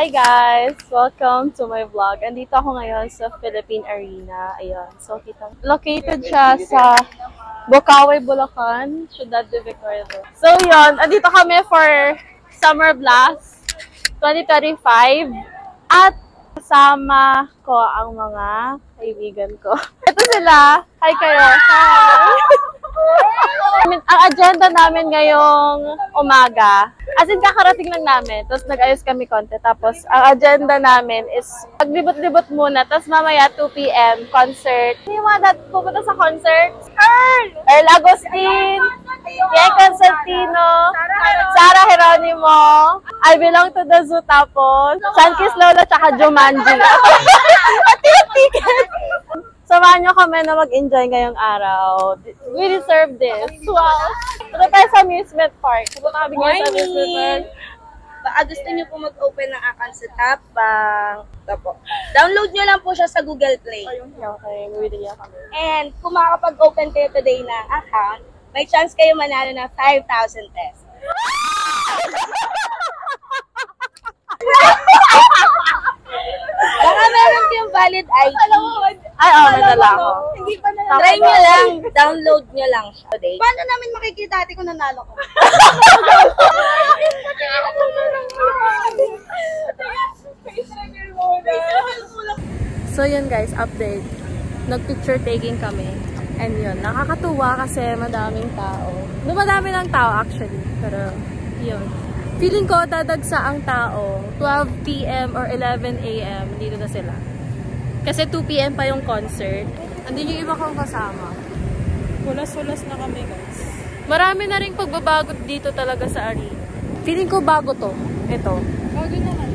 Hi guys! Welcome to my vlog. Andito ako ngayon sa Philippine Arena. Ayan. So, located siya sa Bocaue, Bulacan, Ciudad de Victoria. So, yun. Andito kami for Summer Blast 2025. At kasama ko ang mga kaibigan ko. Ito sila. Hi kayo. Hi! Ang agenda namin ngayong umaga, as in kakarating lang namin, tapos nag-ayos kami konti. Tapos ang agenda namin is maglibot-libot muna, tapos mamaya 2 p.m. concert. Yung mga pupunta sa concert, Earl Agustin, Ian Constantino, Sarah Geronimo, I Belong to the Zoo, tapos Sunkist Lola, tsaka Jumanji. At yung ticket! Samahan nyo kami na mag-enjoy ngayong araw. We deserve this. Wow! Punta tayo sa amusement park. Punta kami ngayon sa amusement park. Baka gusto nyo po mag-open ng account sa Tapang. Download nyo lang po siya sa Google Play. Okay, mabibigyan kami. And kung makakapag-open kayo today ng account, may chance kayo manalo ng 5,000 pesos. Baka meron kayong valid ID. Ay, madala ako. Hindi pa na. Try nyo lang. Download nyo lang siya today. Paano namin makikita ate kung nanalo ko? So yun guys, update. Nag-picture taking kami. And yun, nakakatuwa kasi madaming tao. Dumadami ng tao actually. Pero yun. Feeling ko dadagsa ang tao. 12 p.m. or 11 a.m. dito na sila. Kasi 2 p.m. pa yung concert. Andun yung iba kong kasama. Hulas-hulas na kami guys. Marami na rin pagbabago dito talaga sa arena. Feeling ko bago to. Ito. Bago naman.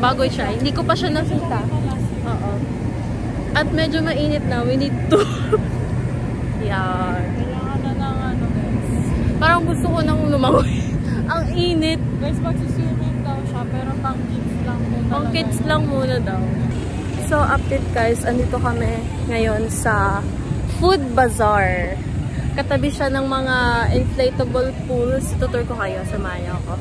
Bago siya. Hindi ko pa siya nakita. Oo. At medyo mainit na. We need to. Yan. Kailangan na ng ano guys. Parang gusto ko nang lumangoy. Ang init. Guys, magsiswimming daw siya pero pang kids lang muna. Pang kids lang muna daw. So, update guys. Andito kami ngayon sa Food Bazaar. Katabi siya ng mga inflatable pools. Tutur ko kayo. Samahan niyo ako.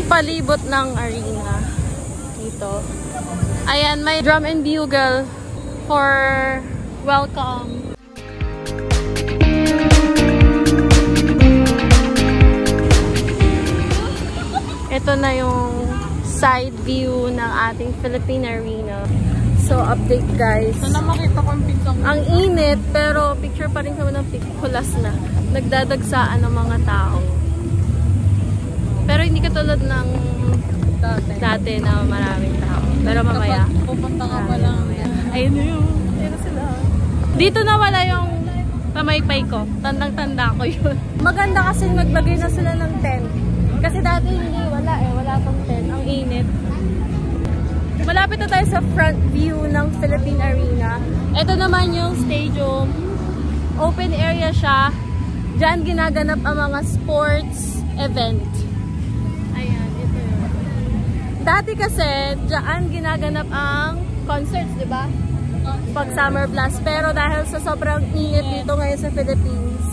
Palibot ng arena dito. Ayan, may drum and bugle for welcome. Ito na yung side view ng ating Philippine Arena. So, update guys. Sana makita ko yung pinsang. Ang init, pero picture pa rin kami ng hulas na. Nagdadagsaan ng mga tao. Pero hindi katulad ng dati na maraming tao. Pero mamaya. Kapag pupunta ka pa lang. Ayun na yun. Ayun na sila. Dito na wala yung pamaypay ko. Tandang-tanda ko yun. Maganda kasi maglagay na sila ng tent. Kasi dati hindi wala eh. Wala pang tent. Ang init. Malapit na tayo sa front view ng Philippine Arena. Ito naman yung stadium. Open area siya. Diyan ginaganap ang mga sports event. Ayan, ito yun. Dati kasi, diyan ginaganap ang concerts, di ba? Pag Summer Blast. Pero dahil sa sobrang init dito ngayon sa Philippines,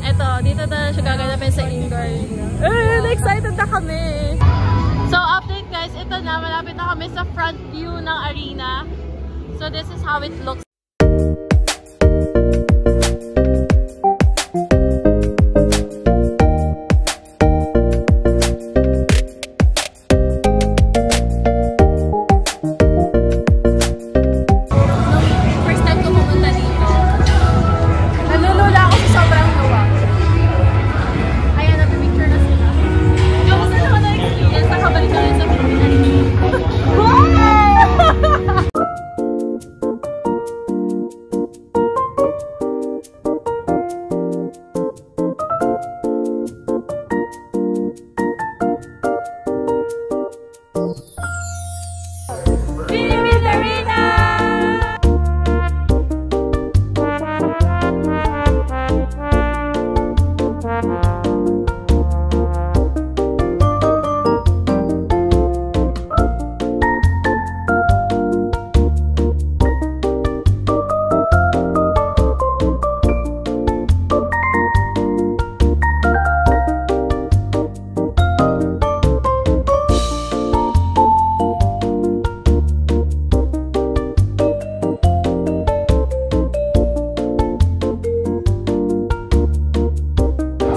eto, dito na siya gaganapin sa indoor arena. Excited na kami! So, update guys, ito na, malapit na kami sa front view ng arena. So, this is how it looks. First time ko pumunta dito, nalulula ako sa sobrang luwag. Ayan, nag-picture na sila. Kamusta naman na experience? Nakabalik na rin sa Philippines. Philippine Arena!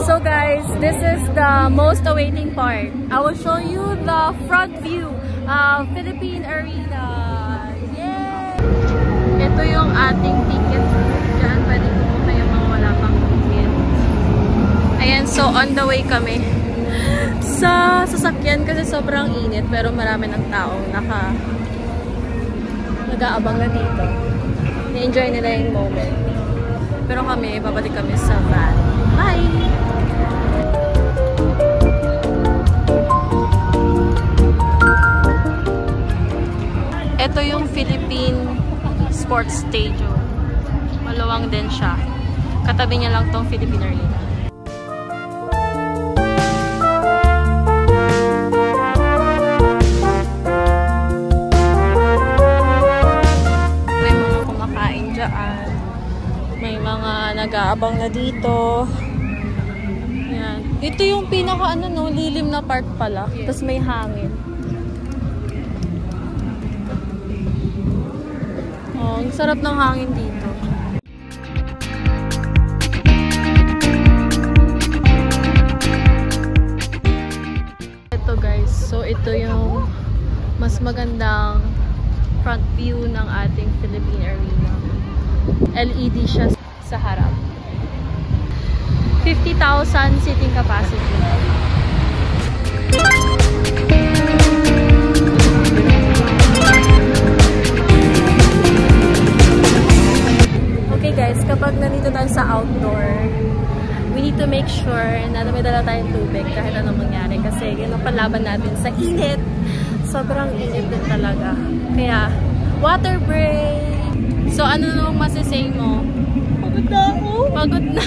So guys, this is the most awaiting part. I will show you the front view of Philippine Arena. Yay! Ito yung ating ticket. Diyan pwede pumunta yung mga wala pang ticket. Ayan, so on the way kami sa sasakyan kasi sobrang init pero marami ng taong nag-aabang na dito. Na-enjoy nila yung moment. Pero kami, babalik kami sa van. Bye! Ito yung Philippine Sports Stadium. Maluwang din siya. Katabi niya lang tong Philippine Arena. May mga kumakain dyan. May mga nag-aabang na dito. Yan. Ito yung pinaka lilim na part pala. Tapos may hangin. Oh, ang sarap ng hangin dito. Ito guys, so ito yung mas magandang front view ng ating Philippine Arena. LED siya sa harap. 50,000 seating capacity. Okay guys, kapag nandito tayo sa outdoor, we need to make sure na may dala tayong tubig kahit anong mangyari. Kasi yun ang palaban natin sa init. Sobrang init din talaga. Kaya, water break! So, ano namang masisay mo? Pagod na ako. Pagod na.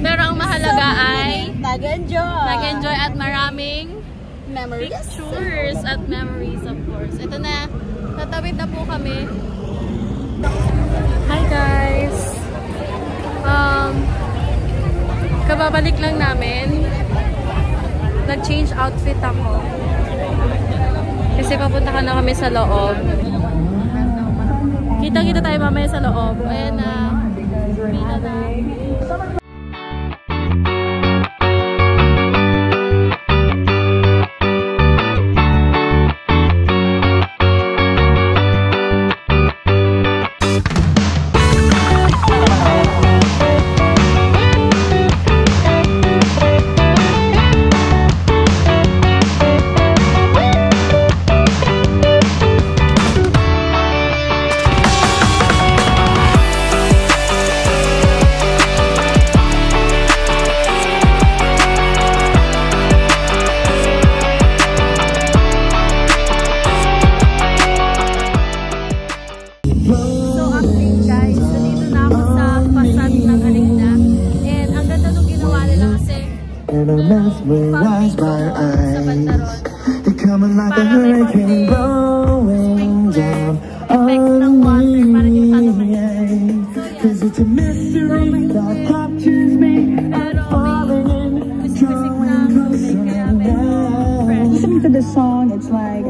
Pero ang mahalaga ay nag-enjoy at maraming Memories. pictures at memories of course. Ito na, tatawid na po kami. Hi guys! Kababalik lang namin. Nag-change outfit ako. Kasi papunta ka na kami sa loob. Kita-kita tayo mamaya sa loob. Ayan na. Pila na. and I'm mesmerized by your eyes. You're coming like a hurricane blowing down on me. Cause it's a mystery that captures me. I'm falling in, drawing closer now. Listening to the song, it's like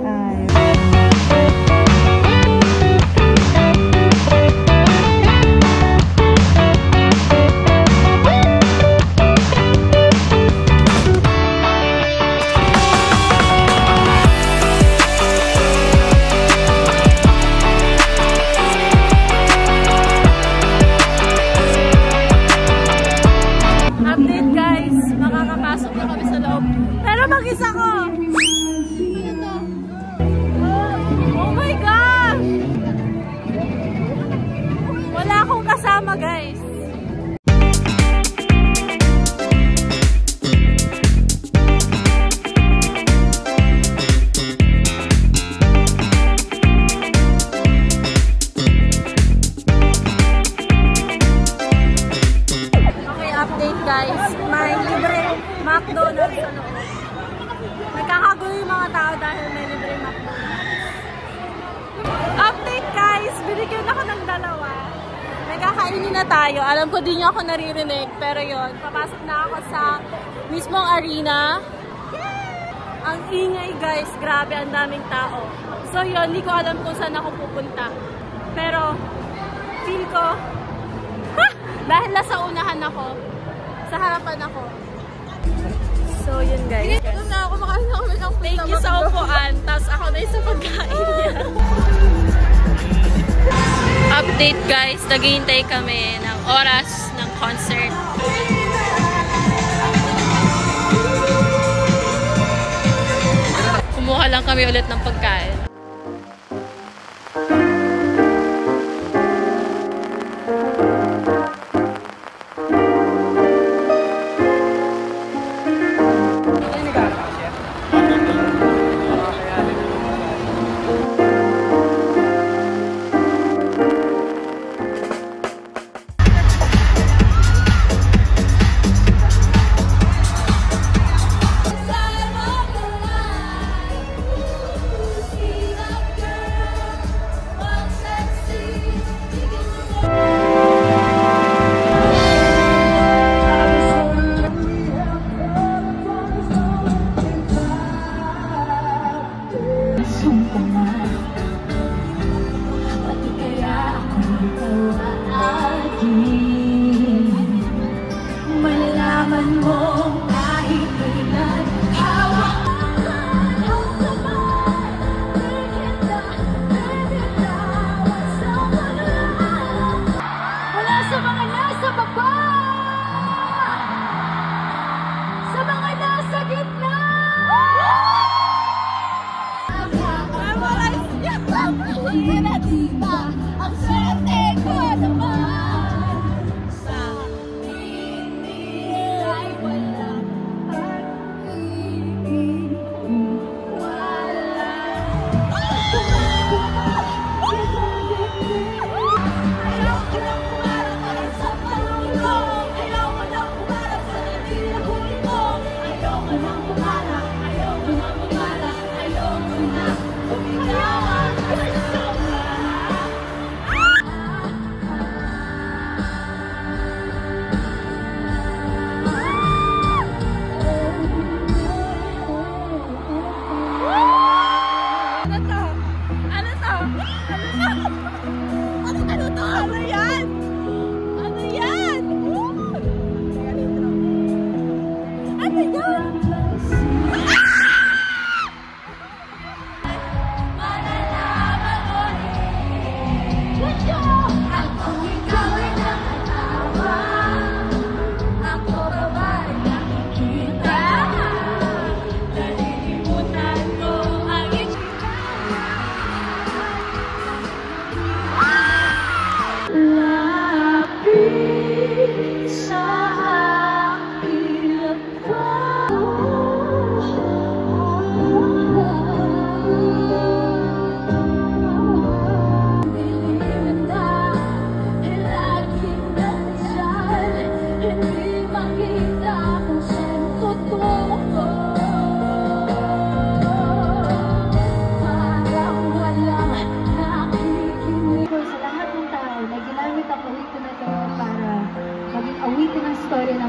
Update guys, makakapasok na kami sa loob. Pero mag-isa ko! Oh my gosh! Wala akong kasama guys. Update guys, may libre McDonald's sa loob. Nagkakagulo yung mga tao dahil may libre McDonald's. Update guys, binigyan ako ng dalawa. Nagkakainin na tayo. Alam ko di niyo ako naririnig, pero yon, papasok na ako sa mismong arena. Ang ingay guys, grabe, ang daming tao. So yon, hindi ko alam kung saan ako pupunta. Pero feel ko, dahil nasa unahan ako, sa harapan ako. So, yun guys. Doon na ako, makain na kami ng Thank you sa upuan. Tapos ako na yung sa pagkain niya. Update guys, naghihintay kami ng oras ng concert. Kumuha lang kami ulit ng pagkain.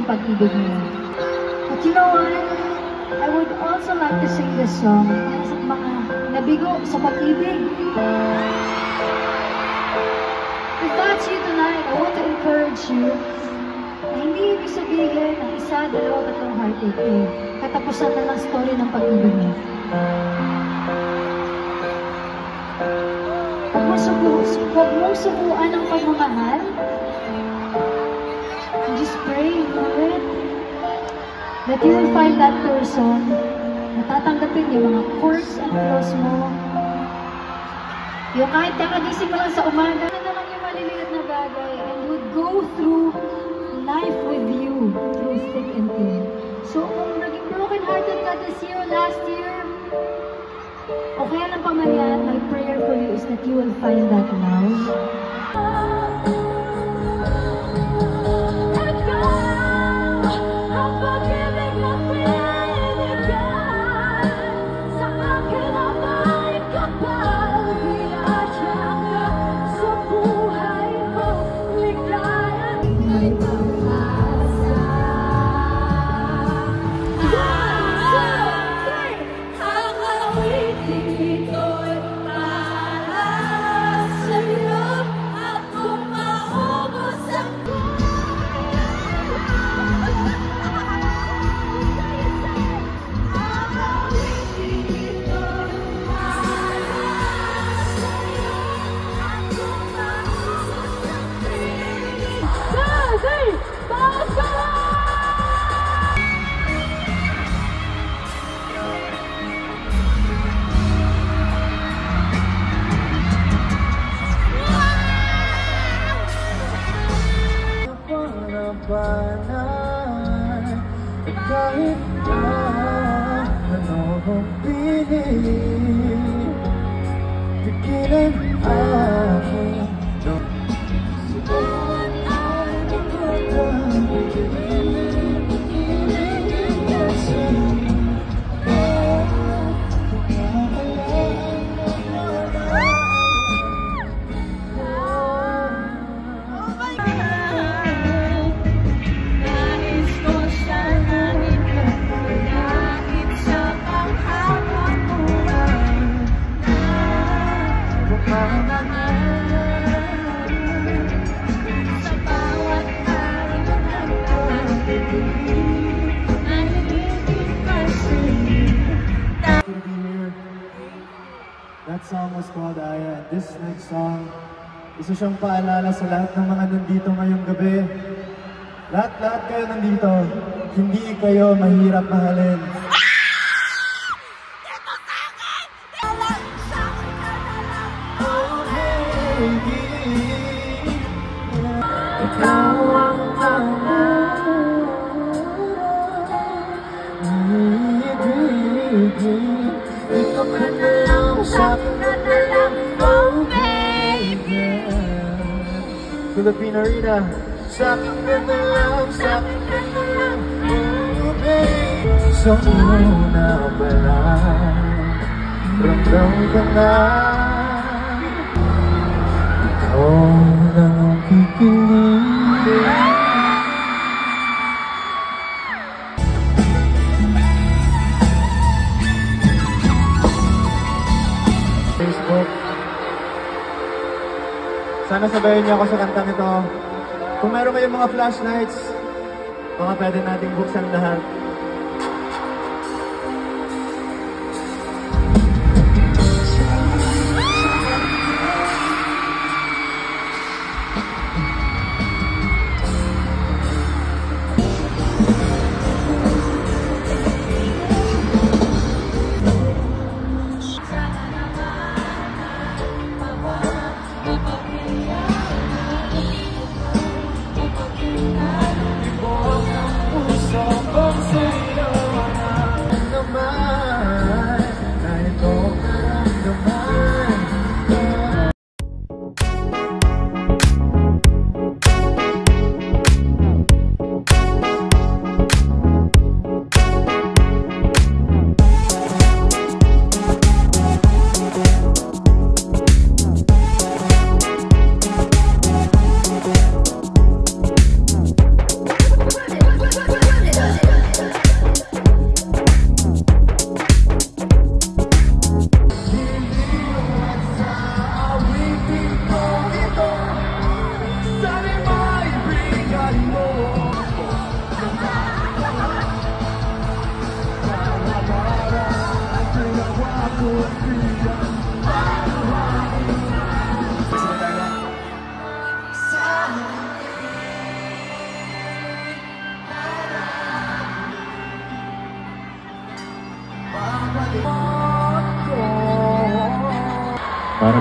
pag-ibig niya. But you know what? I would also like to sing this song para sa mga nabigo sa pag-ibig. If that's you tonight, I want to encourage you na hindi ibig sabihin na isa, dalawa, tatlong heartache katapusan na ng story ng pag-ibig mo. Huwag mong subuan ang pagmamahal. Just pray for it. That you will find that person na tatanggapin yung mga quirks and flaws mo. Yung kahit kakagising mo lang sa umaga, na naman yung maliliit na bagay and would go through life with you through thick and thin. So kung naging broken-hearted ka this year, last year, o kaya lang pa man yan, my prayer for you is that you will find that love. Kahit na ano kong pinig, pigilan aking subukan ang pigilan kasi that song was called Aya. This next song, isa siyang paalala sa lahat ng mga nandito ngayong gabi. Lahat kayo nandito, hindi kayo mahirap mahalin. Ikaw ang ito ka na lang, sabi ka na lang, oh baby. Philippine Arena, sabi ka na lang, oh baby. So una pa lang, ramdam ka na, ikaw lang ang kikinig. Facebook. Sana sabayin niyo ako sa kantang ito. Kung meron kayong mga flashlights, baka pwede nating buksan lahat. So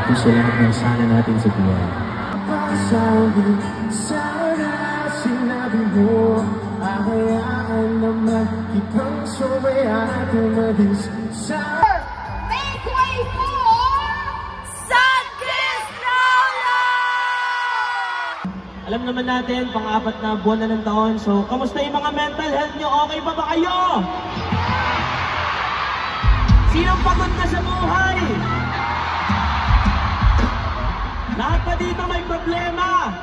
Gusto lahat ng sana natin sa buhay. Pasabi, sana sinabi mo, ahayaan naman kitang sumaya at umalis sa... Make way for Santis Lola! Alam naman natin, pang-apat na buwan na ng taon. So, kamusta yung mga mental health nyo? Okay pa ba kayo? Sinong pagod na sa buhay? Lahat ba dito may problema?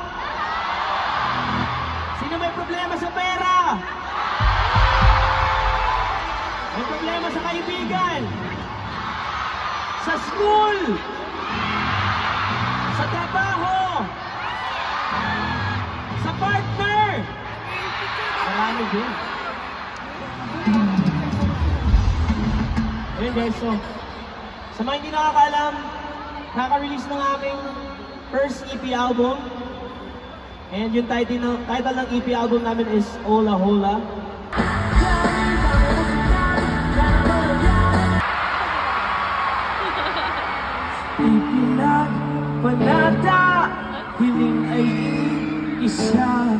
Sino may problema sa pera? May problema sa kaibigan? Sa school? Sa trabaho? Sa partner? Marami din. Ayun guys, so sa mga hindi nakakaalam, naka-release ng aking first EP album. And yung title ng EP album namin is Ola Hola. Ipinagpanata, hiling ay isa.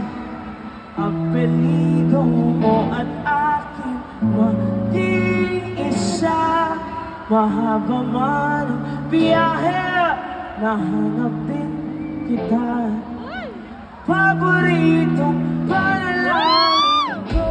Apelido mo at akin maging isa. Mahaba man ang biyahe, nahanapin kita. Paboritong panalangin ko.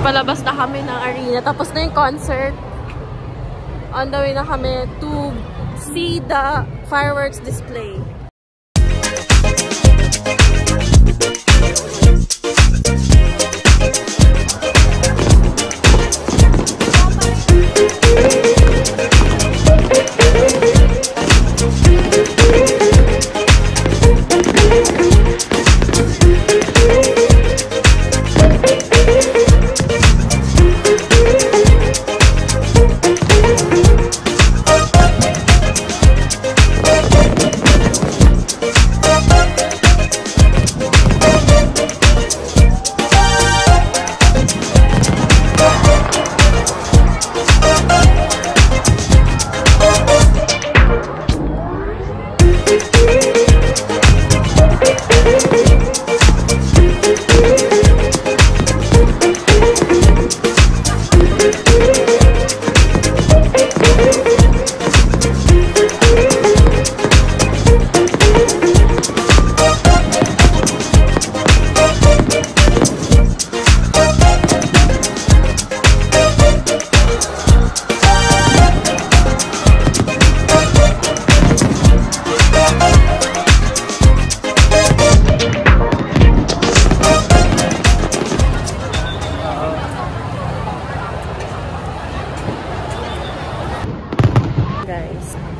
Palabas na kami ng arena. Tapos na yung concert. On the way na kami to see the fireworks display.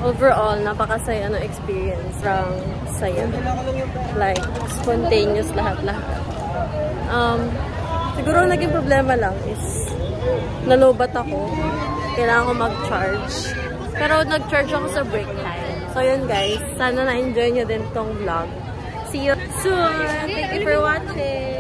Overall, napakasaya ng experience. From saya. Like, spontaneous lahat-lahat. Siguro naging problema lang is nalobat ako. Kailangan ko mag-charge. Pero nag-charge ako sa break time. So yun guys, sana na-enjoy nyo din tong vlog. See you soon! Thank you for watching!